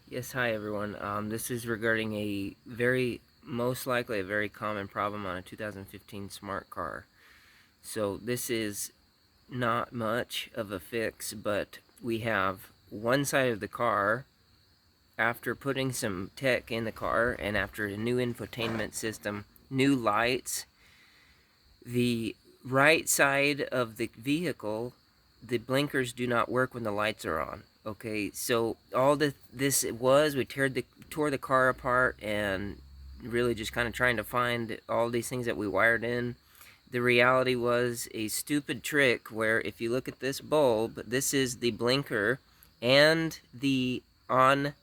Yes, hi everyone. This is regarding most likely a very common problem on a 2015 smart car. So this is not much of a fix, but we have one side of the car, after putting some tech in the car and after a new infotainment system, new lights, the right side of the vehicle, the blinkers do not work when the lights are on. Okay, so all this it was, we tore the car apart and really just kind of trying to find all these things that we wired in. The reality was a stupid trick where if you look at this bulb, this is the blinker and the on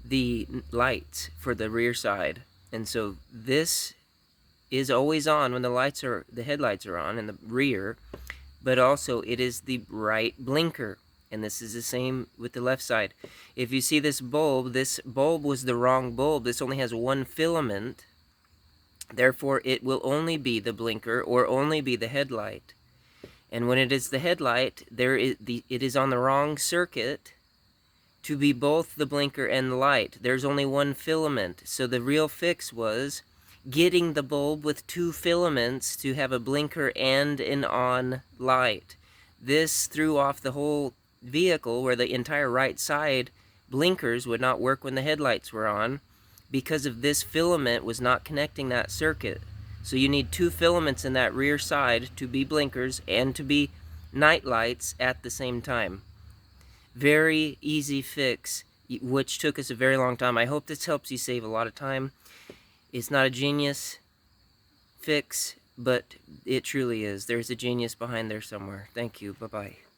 the lights for the rear side. And so this is always on when the headlights are on in the rear, but also it is the right blinker. And this is the same with the left side. If you see this bulb was the wrong bulb. This only has one filament. Therefore, it will only be the blinker or only be the headlight. And when it is the headlight, it is on the wrong circuit to be both the blinker and the light. There's only one filament. So the real fix was getting the bulb with two filaments to have a blinker and an on light. This threw off the whole vehicle where the entire right side blinkers would not work when the headlights were on because of this filament was not connecting that circuit. So you need two filaments in that rear side to be blinkers and to be night lights at the same time. Very easy fix, which took us a very long time. I hope this helps you save a lot of time. It's not a genius fix, but it truly is. There's a genius behind there somewhere. Thank you. Bye-bye.